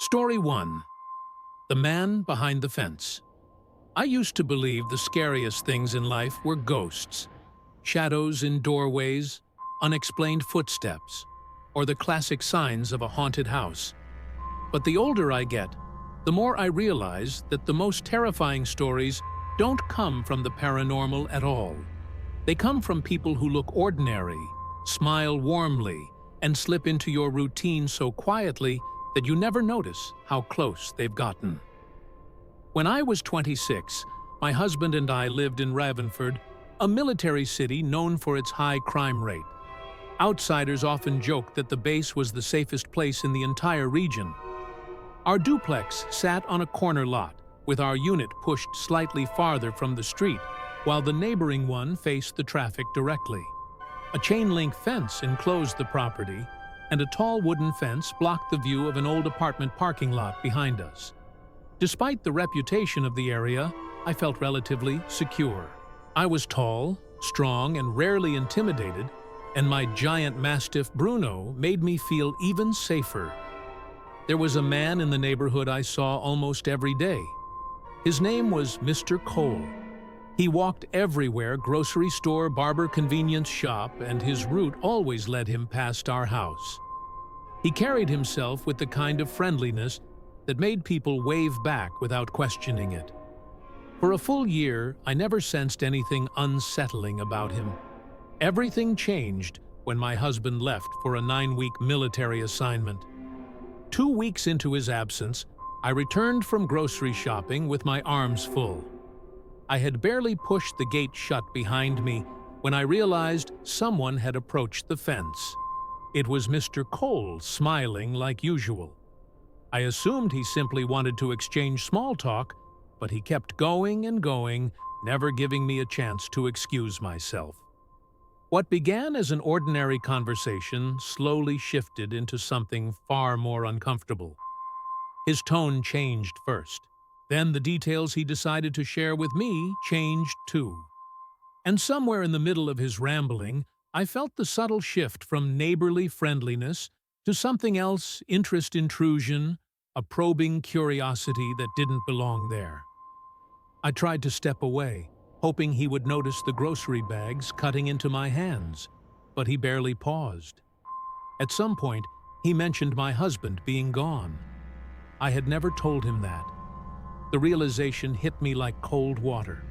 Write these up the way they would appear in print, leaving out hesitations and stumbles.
Story 1. The Man Behind the Fence. I used to believe the scariest things in life were ghosts, shadows in doorways, unexplained footsteps, or the classic signs of a haunted house. But the older I get, the more I realize that the most terrifying stories don't come from the paranormal at all. They come from people who look ordinary, smile warmly, and slip into your routine so quietly that you never notice how close they've gotten. When I was 26, my husband and I lived in Ravenford, a military city known for its high crime rate. Outsiders often joked that the base was the safest place in the entire region. Our duplex sat on a corner lot, with our unit pushed slightly farther from the street, while the neighboring one faced the traffic directly. A chain-link fence enclosed the property, and a tall wooden fence blocked the view of an old apartment parking lot behind us. Despite the reputation of the area, I felt relatively secure. I was tall, strong, and rarely intimidated, and my giant mastiff Bruno made me feel even safer. There was a man in the neighborhood I saw almost every day. His name was Mr. Cole. He walked everywhere, grocery store, barber, convenience shop, and his route always led him past our house. He carried himself with the kind of friendliness that made people wave back without questioning it. For a full year, I never sensed anything unsettling about him. Everything changed when my husband left for a 9-week military assignment. 2 weeks into his absence, I returned from grocery shopping with my arms full. I had barely pushed the gate shut behind me when I realized someone had approached the fence. It was Mr. Cole, smiling like usual. I assumed he simply wanted to exchange small talk, but he kept going and going, never giving me a chance to excuse myself. What began as an ordinary conversation slowly shifted into something far more uncomfortable. His tone changed first. Then the details he decided to share with me changed too. And somewhere in the middle of his rambling, I felt the subtle shift from neighborly friendliness to something else, interest intrusion, a probing curiosity that didn't belong there. I tried to step away, hoping he would notice the grocery bags cutting into my hands, but he barely paused. At some point, he mentioned my husband being gone. I had never told him that. The realization hit me like cold water.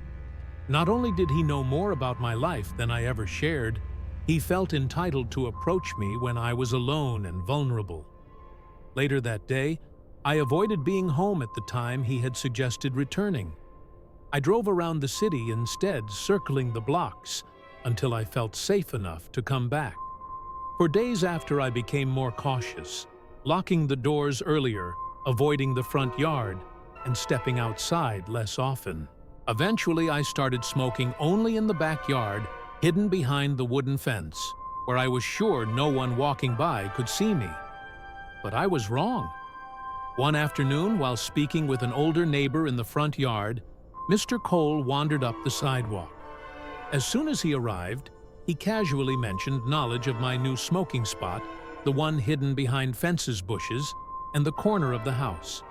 Not only did he know more about my life than I ever shared, he felt entitled to approach me when I was alone and vulnerable. Later that day, I avoided being home at the time he had suggested returning. I drove around the city instead, circling the blocks, until I felt safe enough to come back. For days after, I became more cautious, locking the doors earlier, avoiding the front yard, and stepping outside less often. Eventually, I started smoking only in the backyard, hidden behind the wooden fence, where I was sure no one walking by could see me. But I was wrong. One afternoon, while speaking with an older neighbor in the front yard, Mr. Cole wandered up the sidewalk. As soon as he arrived, he casually mentioned knowledge of my new smoking spot, the one hidden behind fences, bushes, and the corner of the house.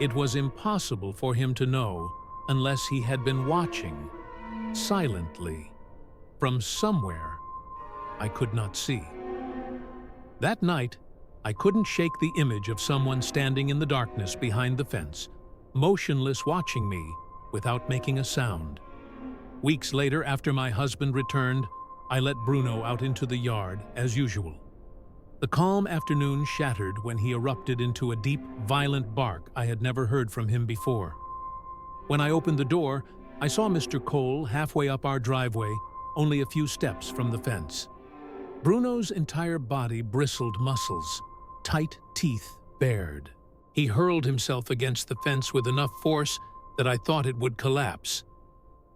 It was impossible for him to know unless he had been watching, silently, from somewhere I could not see. That night, I couldn't shake the image of someone standing in the darkness behind the fence, motionless watching me without making a sound. Weeks later, after my husband returned, I let Bruno out into the yard as usual. The calm afternoon shattered when he erupted into a deep, violent bark I had never heard from him before. When I opened the door, I saw Mr. Cole halfway up our driveway, only a few steps from the fence. Bruno's entire body bristled muscles, tight teeth bared. He hurled himself against the fence with enough force that I thought it would collapse.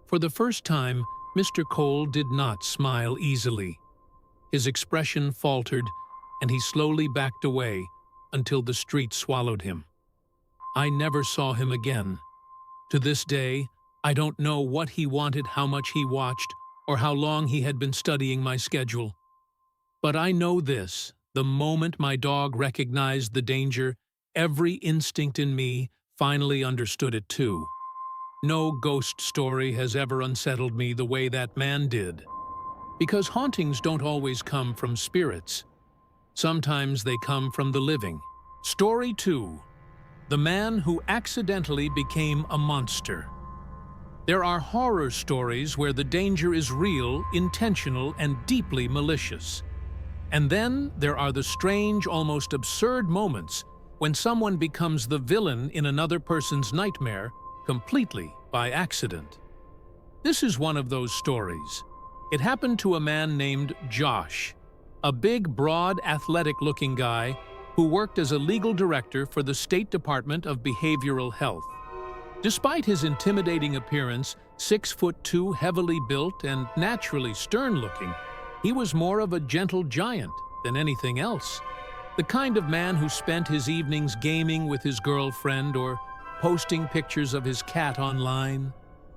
For the first time, Mr. Cole did not smile easily. His expression faltered, and he slowly backed away until the street swallowed him. I never saw him again. To this day, I don't know what he wanted, how much he watched, or how long he had been studying my schedule. But I know this: the moment my dog recognized the danger, Every instinct in me finally understood it too. No ghost story has ever unsettled me the way that man did. Because hauntings don't always come from spirits. Sometimes they come from the living. Story 2. The man who accidentally became a monster. There are horror stories where the danger is real, intentional, and deeply malicious. And then there are the strange, almost absurd moments when someone becomes the villain in another person's nightmare completely by accident. This is one of those stories. It happened to a man named Josh, a big, broad, athletic-looking guy who worked as a legal director for the State Department of Behavioral Health. Despite his intimidating appearance, 6'2", heavily built and naturally stern-looking, he was more of a gentle giant than anything else. The kind of man who spent his evenings gaming with his girlfriend or posting pictures of his cat online.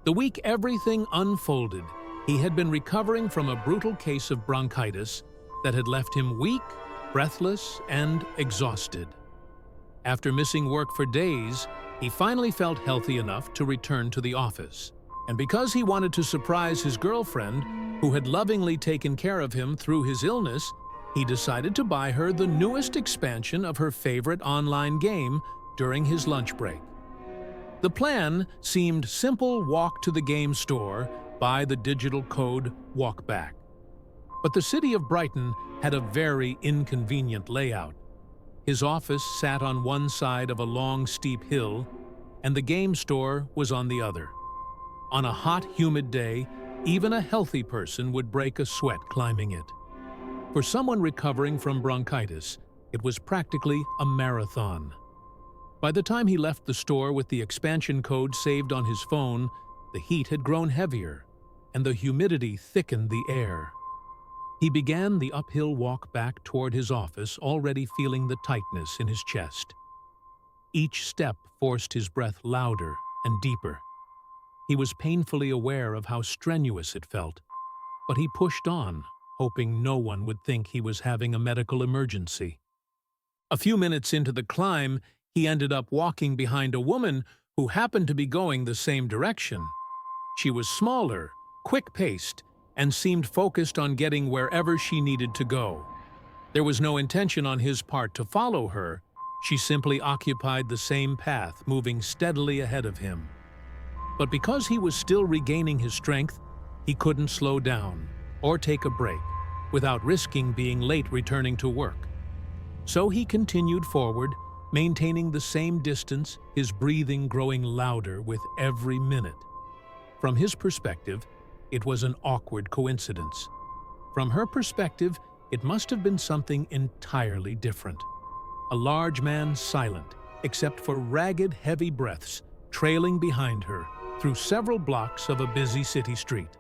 The week everything unfolded, he had been recovering from a brutal case of bronchitis that had left him weak, breathless, and exhausted. After missing work for days, he finally felt healthy enough to return to the office. And because he wanted to surprise his girlfriend, who had lovingly taken care of him through his illness, he decided to buy her the newest expansion of her favorite online game during his lunch break. The plan seemed simple: walk to the game store, buy the digital code, walk back. But the city of Brighton had a very inconvenient layout. His office sat on one side of a long, steep hill, and the game store was on the other. On a hot, humid day, even a healthy person would break a sweat climbing it. For someone recovering from bronchitis, it was practically a marathon. By the time he left the store with the expansion code saved on his phone, the heat had grown heavier, and the humidity thickened the air. He began the uphill walk back toward his office, already feeling the tightness in his chest. Each step forced his breath louder and deeper. He was painfully aware of how strenuous it felt, but he pushed on, hoping no one would think he was having a medical emergency. A few minutes into the climb, he ended up walking behind a woman who happened to be going the same direction. She was smaller, quick-paced, and seemed focused on getting wherever she needed to go. There was no intention on his part to follow her. She simply occupied the same path, moving steadily ahead of him. But because he was still regaining his strength, he couldn't slow down or take a break without risking being late returning to work. So he continued forward, maintaining the same distance, his breathing growing louder with every minute. From his perspective, it was an awkward coincidence. From her perspective, it must have been something entirely different. A large man, silent, except for ragged, heavy breaths, trailing behind her through several blocks of a busy city street.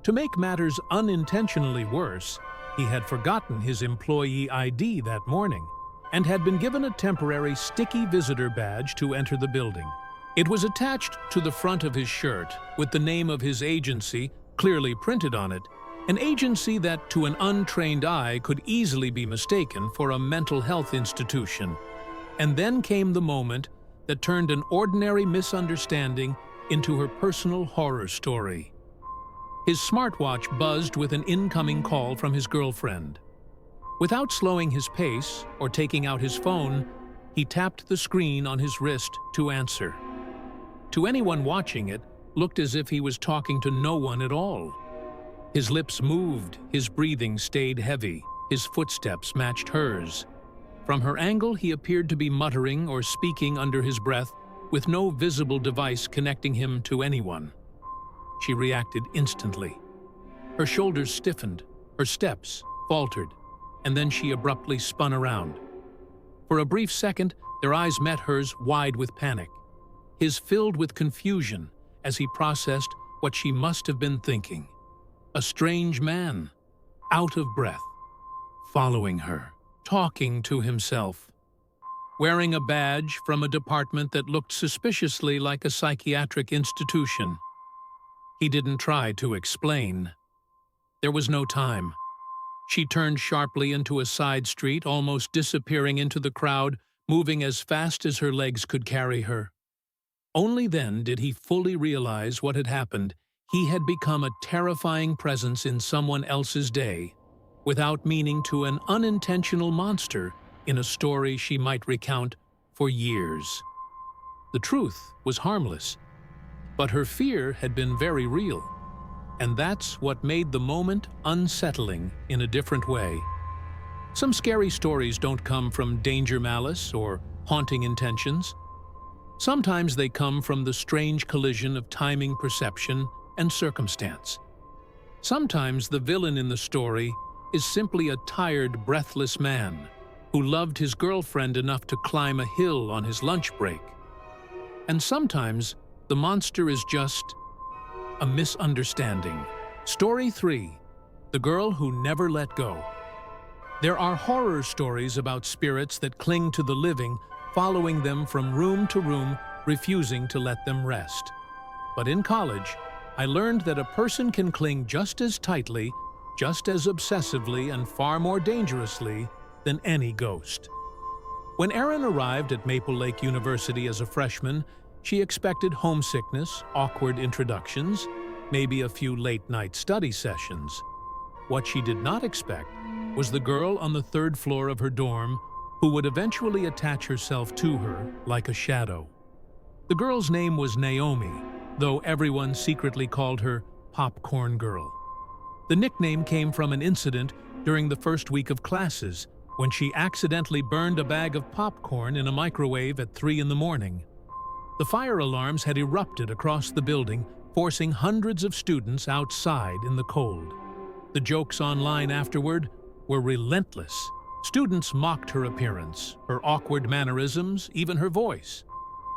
To make matters unintentionally worse, he had forgotten his employee ID that morning and had been given a temporary sticky visitor badge to enter the building. It was attached to the front of his shirt with the name of his agency clearly printed on it, an agency that to an untrained eye could easily be mistaken for a mental health institution. And then came the moment that turned an ordinary misunderstanding into her personal horror story. His smartwatch buzzed with an incoming call from his girlfriend. Without slowing his pace or taking out his phone, he tapped the screen on his wrist to answer. To anyone watching, it looked as if he was talking to no one at all. His lips moved, his breathing stayed heavy, his footsteps matched hers. From her angle, he appeared to be muttering or speaking under his breath, with no visible device connecting him to anyone. She reacted instantly. Her shoulders stiffened, her steps faltered, and then she abruptly spun around. For a brief second, their eyes met hers, wide with panic, his filled with confusion as he processed what she must have been thinking. A strange man, out of breath, following her, talking to himself, wearing a badge from a department that looked suspiciously like a psychiatric institution. He didn't try to explain. There was no time. She turned sharply into a side street, almost disappearing into the crowd, moving as fast as her legs could carry her. Only then did he fully realize what had happened. He had become a terrifying presence in someone else's day, without meaning to an unintentional monster in a story she might recount for years. The truth was harmless, but her fear had been very real, and that's what made the moment unsettling in a different way. Some scary stories don't come from danger malice or haunting intentions. Sometimes they come from the strange collision of timing, perception, and circumstance. Sometimes the villain in the story is simply a tired, breathless man who loved his girlfriend enough to climb a hill on his lunch break. And sometimes the monster is just a misunderstanding. Story 3: The Girl Who Never Let Go. There are horror stories about spirits that cling to the living, following them from room to room, refusing to let them rest. But in college, I learned that a person can cling just as tightly, just as obsessively, and far more dangerously than any ghost. When Erin arrived at Maple Lake University as a freshman, she expected homesickness, awkward introductions, maybe a few late-night study sessions. What she did not expect was the girl on the third floor of her dorm who would eventually attach herself to her like a shadow. The girl's name was Naomi, though everyone secretly called her Popcorn Girl. The nickname came from an incident during the first week of classes when she accidentally burned a bag of popcorn in a microwave at 3 in the morning. The fire alarms had erupted across the building, forcing hundreds of students outside in the cold. The jokes online afterward were relentless. Students mocked her appearance, her awkward mannerisms, even her voice.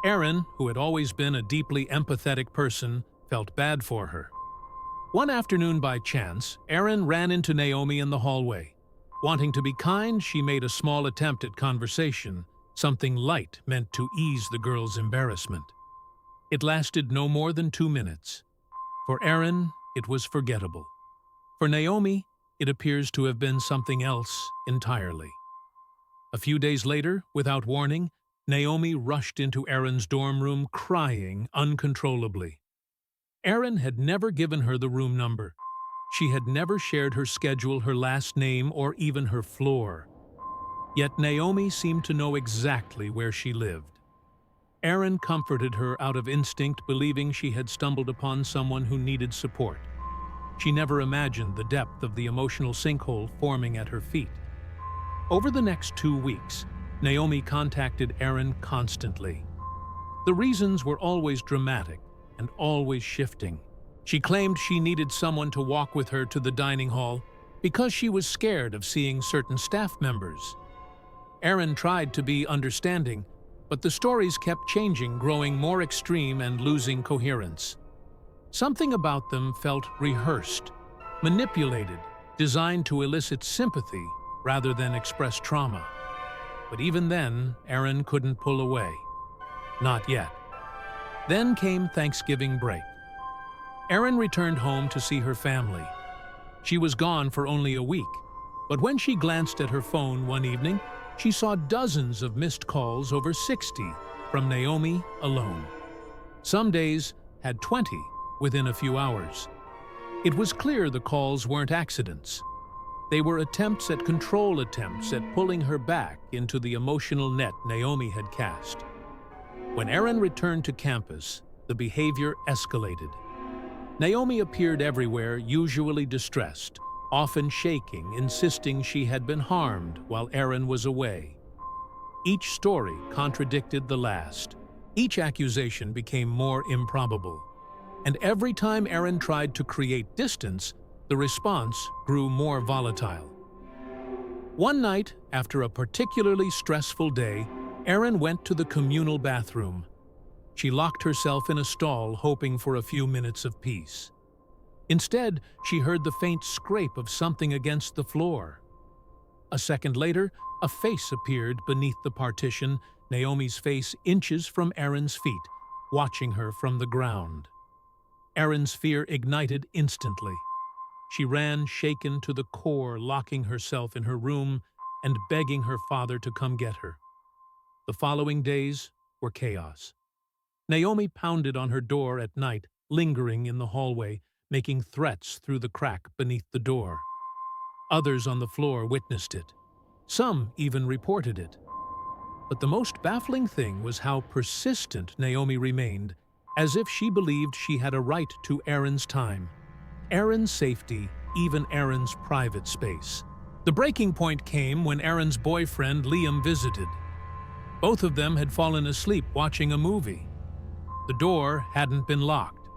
Erin, who had always been a deeply empathetic person, felt bad for her. One afternoon by chance, Erin ran into Naomi in the hallway. Wanting to be kind, she made a small attempt at conversation, something light meant to ease the girl's embarrassment. It lasted no more than 2 minutes. For Erin, it was forgettable. For Naomi, it appears to have been something else entirely. A few days later, without warning, Naomi rushed into Erin's dorm room crying uncontrollably. Erin had never given her the room number. She had never shared her schedule, her last name, or even her floor. Yet Naomi seemed to know exactly where she lived. Erin comforted her out of instinct, believing she had stumbled upon someone who needed support. She never imagined the depth of the emotional sinkhole forming at her feet. Over the next 2 weeks, Naomi contacted Erin constantly. The reasons were always dramatic and always shifting. She claimed she needed someone to walk with her to the dining hall because she was scared of seeing certain staff members. Erin tried to be understanding, but the stories kept changing, growing more extreme and losing coherence. Something about them felt rehearsed, manipulated, designed to elicit sympathy rather than express trauma. But even then, Erin couldn't pull away. Not yet. Then came Thanksgiving break. Erin returned home to see her family. She was gone for only a week, but when she glanced at her phone one evening, she saw dozens of missed calls, over 60, from Naomi alone. Some days had 20 within a few hours. It was clear the calls weren't accidents. They were attempts at control, attempts at pulling her back into the emotional net Naomi had cast. When Erin returned to campus, the behavior escalated. Naomi appeared everywhere, usually distressed, often shaking, insisting she had been harmed while Erin was away. Each story contradicted the last. Each accusation became more improbable. And every time Erin tried to create distance, the response grew more volatile. One night, after a particularly stressful day, Erin went to the communal bathroom. She locked herself in a stall, hoping for a few minutes of peace. Instead, she heard the faint scrape of something against the floor. A second later, a face appeared beneath the partition, Naomi's face inches from Erin's feet, watching her from the ground. Erin's fear ignited instantly. She ran, shaken to the core, locking herself in her room and begging her father to come get her. The following days were chaos. Naomi pounded on her door at night, lingering in the hallway, making threats through the crack beneath the door. Others on the floor witnessed it. Some even reported it. But the most baffling thing was how persistent Naomi remained, as if she believed she had a right to Aaron's time, Aaron's safety, even Aaron's private space. The breaking point came when Aaron's boyfriend Liam visited. Both of them had fallen asleep watching a movie. The door hadn't been locked.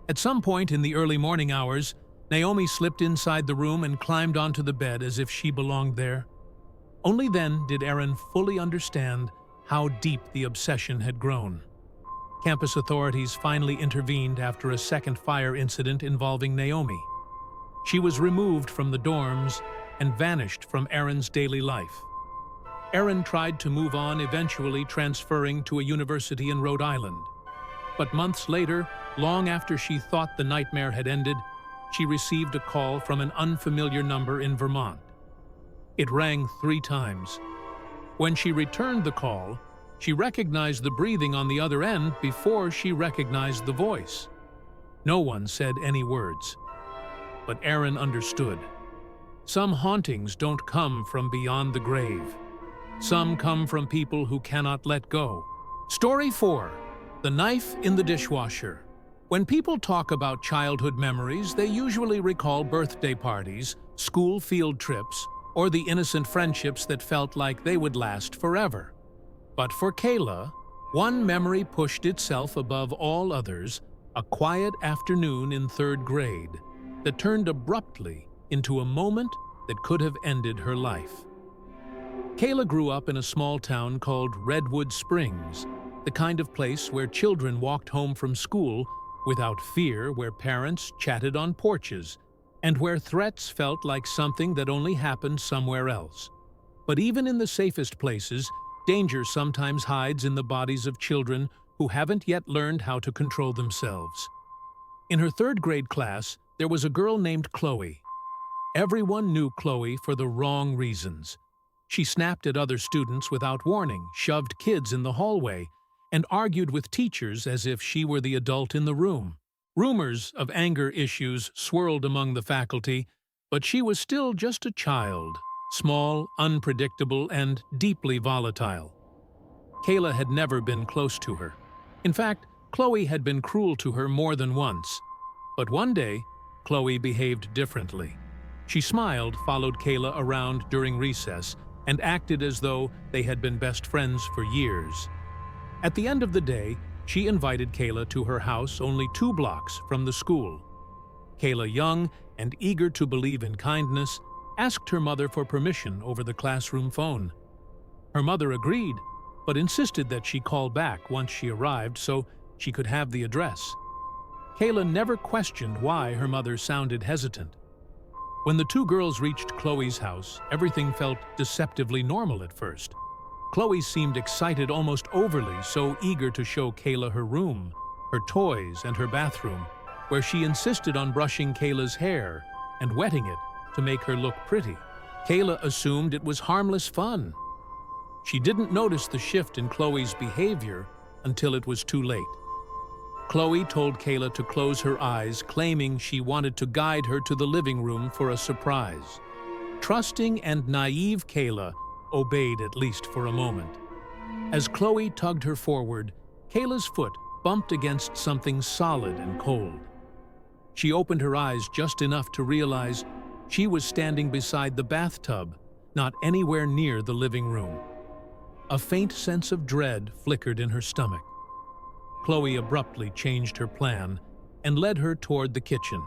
At some point in the early morning hours, Naomi slipped inside the room and climbed onto the bed as if she belonged there. Only then did Aaron fully understand how deep the obsession had grown. Campus authorities finally intervened after a second fire incident involving Naomi. She was removed from the dorms and vanished from Aaron's daily life. Aaron tried to move on, eventually transferring to a university in Rhode Island. But months later, long after she thought the nightmare had ended, she received a call from an unfamiliar number in Vermont. It rang 3 times. When she returned the call, she recognized the breathing on the other end before she recognized the voice. No one said any words. But Aaron understood. Some hauntings don't come from beyond the grave. Some come from people who cannot let go. Story 4. The Knife in the Dishwasher. When people talk about childhood memories, they usually recall birthday parties, school field trips, or the innocent friendships that felt like they would last forever. But for Kayla, one memory pushed itself above all others, a quiet afternoon in 3rd grade that turned abruptly into a moment that could have ended her life. Kayla grew up in a small town called Redwood Springs, the kind of place where children walked home from school without fear, where parents chatted on porches, and where threats felt like something that only happened somewhere else. But even in the safest places, danger sometimes hides in the bodies of children who haven't yet learned how to control themselves. In her 3rd grade class, there was a girl named Chloe. Everyone knew Chloe for the wrong reasons. She snapped at other students without warning, shoved kids in the hallway, and argued with teachers as if she were the adult in the room. Rumors of anger issues swirled among the faculty, but she was still just a child, small, unpredictable, and deeply volatile. Kayla had never been close to her. In fact, Chloe had been cruel to her more than once. But one day, Chloe behaved differently. She smiled, followed Kayla around during recess, and acted as though they had been best friends for years. At the end of the day, she invited Kayla to her house only 2 blocks from the school. Kayla, young and eager to believe in kindness, asked her mother for permission over the classroom phone. Her mother agreed, but insisted that she call back once she arrived so she could have the address. Kayla never questioned why her mother sounded hesitant. When the 2 girls reached Chloe's house, everything felt deceptively normal at first. Chloe seemed excited almost overly, so eager to show Kayla her room, her toys, and her bathroom, where she insisted on brushing Kayla's hair and wetting it to make her look pretty. Kayla assumed it was harmless fun. She didn't notice the shift in Chloe's behavior until it was too late. Chloe told Kayla to close her eyes, claiming she wanted to guide her to the living room for a surprise. Trusting and naive Kayla obeyed at least for a moment. As Chloe tugged her forward, Kayla's foot bumped against something solid and cold. She opened her eyes just enough to realize she was standing beside the bathtub, not anywhere near the living room. A faint sense of dread flickered in her stomach. Chloe abruptly changed her plan and led her toward the kitchen.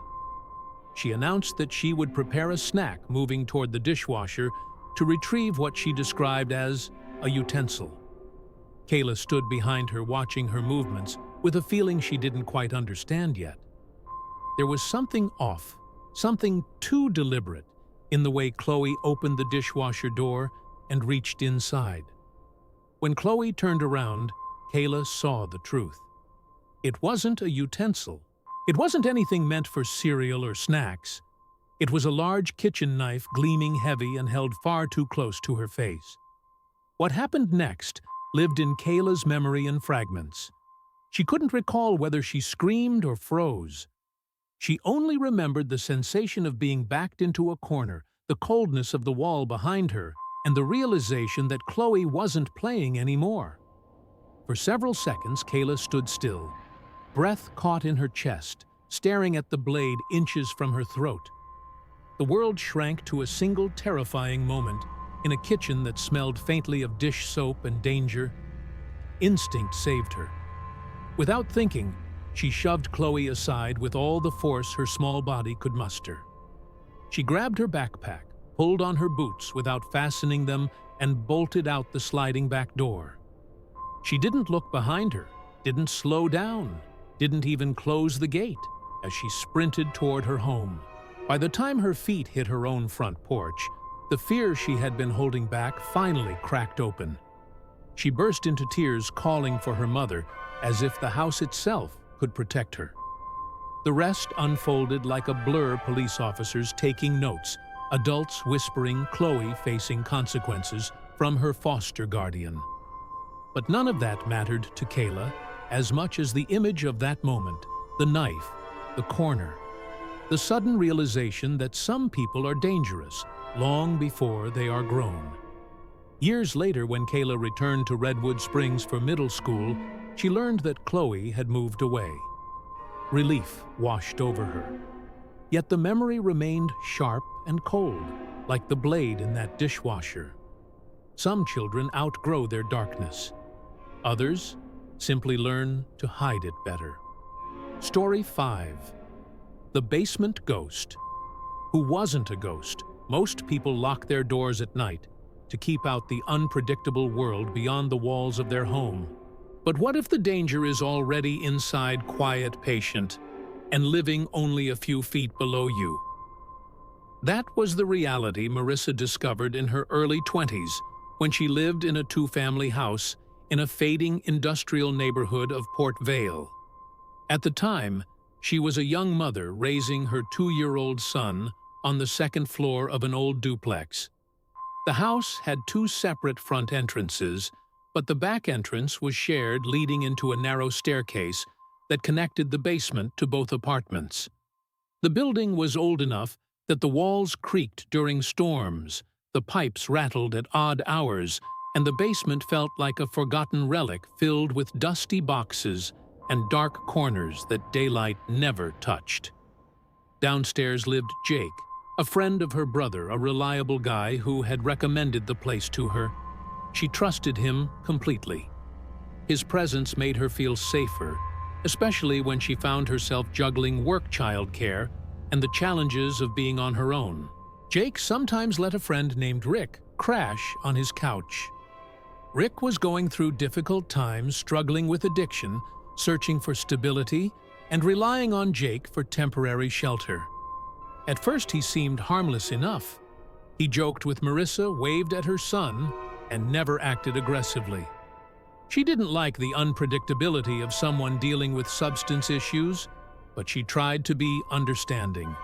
She announced that she would prepare a snack, moving toward the dishwasher to retrieve what she described as a utensil. Kayla stood behind her, watching her movements with a feeling she didn't quite understand yet. There was something off, something too deliberate, in the way Chloe opened the dishwasher door and reached inside. When Chloe turned around, Kayla saw the truth. It wasn't a utensil. It wasn't anything meant for cereal or snacks. It was a large kitchen knife, gleaming heavy and held far too close to her face. What happened next lived in Kayla's memory in fragments. She couldn't recall whether she screamed or froze. She only remembered the sensation of being backed into a corner, the coldness of the wall behind her, and the realization that Chloe wasn't playing anymore. For several seconds, Kayla stood still, breath caught in her chest, staring at the blade inches from her throat. The world shrank to a single terrifying moment in a kitchen that smelled faintly of dish soap and danger. Instinct saved her. Without thinking, she shoved Chloe aside with all the force her small body could muster. She grabbed her backpack, pulled on her boots without fastening them, and bolted out the sliding back door. She didn't look behind her, didn't slow down, didn't even close the gate as she sprinted toward her home. By the time her feet hit her own front porch, the fear she had been holding back finally cracked open. She burst into tears, calling for her mother, as if the house itself could protect her. The rest unfolded like a blur, police officers taking notes, adults whispering, Chloe facing consequences from her foster guardian. But none of that mattered to Kayla as much as the image of that moment, the knife, the corner, the sudden realization that some people are dangerous long before they are grown. Years later, when Kayla returned to Redwood Springs for middle school, she learned that Chloe had moved away. Relief washed over her. Yet the memory remained sharp and cold, like the blade in that dishwasher. Some children outgrow their darkness. Others simply learn to hide it better. Story 5. The Basement Ghost. Who wasn't a ghost? Most people lock their doors at night to keep out the unpredictable world beyond the walls of their home. But what if the danger is already inside, quiet, patient, and living only a few feet below you? That was the reality Marissa discovered in her early 20s when she lived in a two-family house in a fading industrial neighborhood of Port Vale. At the time, she was a young mother raising her 2-year-old son on the second floor of an old duplex. The house had 2 separate front entrances, but the back entrance was shared, leading into a narrow staircase that connected the basement to both apartments. The building was old enough that the walls creaked during storms, the pipes rattled at odd hours, and the basement felt like a forgotten relic filled with dusty boxes and dark corners that daylight never touched. Downstairs lived Jake, a friend of her brother, a reliable guy who had recommended the place to her. She trusted him completely. His presence made her feel safer, especially when she found herself juggling work, childcare, and the challenges of being on her own. Jake sometimes let a friend named Rick crash on his couch. Rick was going through difficult times, struggling with addiction, searching for stability, and relying on Jake for temporary shelter. At first, he seemed harmless enough. He joked with Marissa, waved at her son, and never acted aggressively. She didn't like the unpredictability of someone dealing with substance issues, but she tried to be understanding.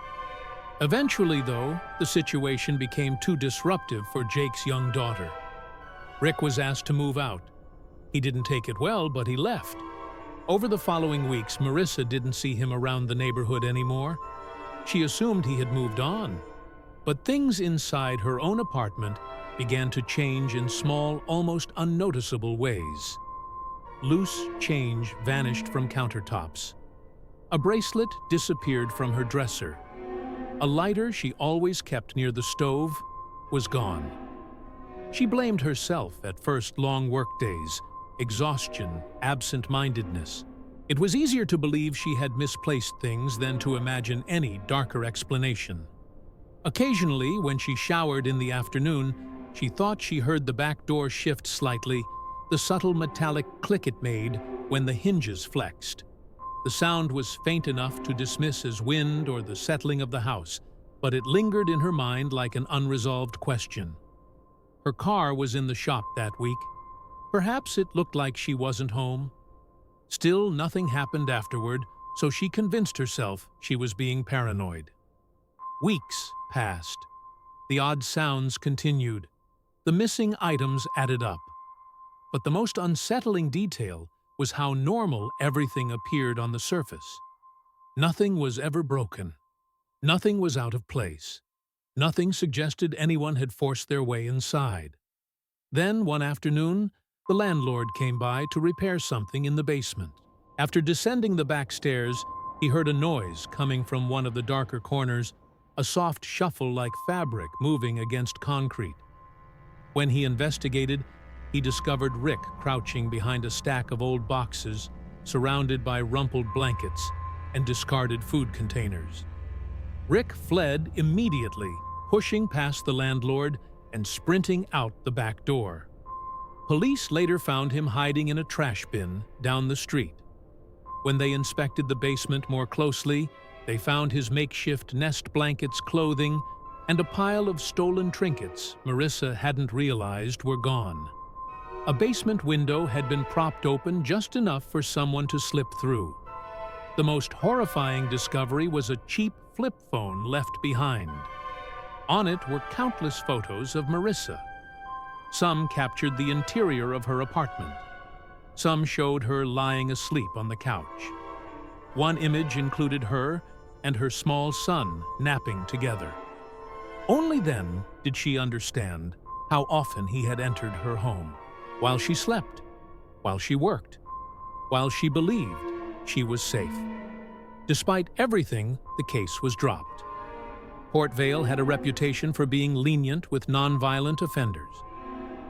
Eventually, though, the situation became too disruptive for Jake's young daughter. Rick was asked to move out. He didn't take it well, but he left. Over the following weeks, Marissa didn't see him around the neighborhood anymore. She assumed he had moved on. But things inside her own apartment began to change in small, almost unnoticeable ways. Loose change vanished from countertops. A bracelet disappeared from her dresser. A lighter she always kept near the stove was gone. She blamed herself at first: long workdays, exhaustion, absent-mindedness. It was easier to believe she had misplaced things than to imagine any darker explanation. Occasionally, when she showered in the afternoon, she thought she heard the back door shift slightly, the subtle metallic click it made when the hinges flexed. The sound was faint enough to dismiss as wind or the settling of the house, but it lingered in her mind like an unresolved question. Her car was in the shop that week. Perhaps it looked like she wasn't home. Still, nothing happened afterward, so she convinced herself she was being paranoid. Weeks passed. The odd sounds continued. The missing items added up. But the most unsettling detail was how normal everything appeared on the surface. Nothing was ever broken. Nothing was out of place. Nothing suggested anyone had forced their way inside. Then, one afternoon, the landlord came by to repair something in the basement. After descending the back stairs, he heard a noise coming from one of the darker corners, a soft shuffle like fabric moving against concrete. When he investigated, he discovered Rick crouching behind a stack of old boxes, surrounded by rumpled blankets and discarded food containers. Rick fled immediately, pushing past the landlord and sprinting out the back door. Police later found him hiding in a trash bin down the street. When they inspected the basement more closely, they found his makeshift nest blankets, clothing, and a pile of stolen trinkets Marissa hadn't realized were gone. A basement window had been propped open just enough for someone to slip through. The most horrifying discovery was a cheap flip phone left behind. On it were countless photos of Marissa. Some captured the interior of her apartment. Some showed her lying asleep on the couch. One image included her and her small son napping together. Only then did she understand how often he had entered her home, while she slept, while she worked, while she believed she was safe. Despite everything, the case was dropped. Port Vale had a reputation for being lenient with nonviolent offenders.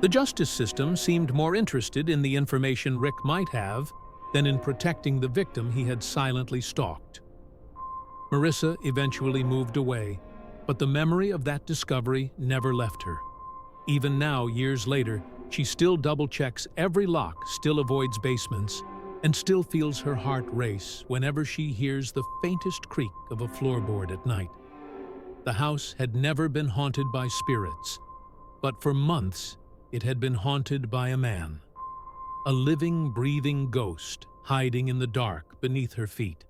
The justice system seemed more interested in the information Rick might have than in protecting the victim he had silently stalked. Marissa eventually moved away, but the memory of that discovery never left her. Even now, years later, she still double-checks every lock, still avoids basements, and still feels her heart race whenever she hears the faintest creak of a floorboard at night. The house had never been haunted by spirits, but for months it had been haunted by a man. A living, breathing ghost hiding in the dark beneath her feet.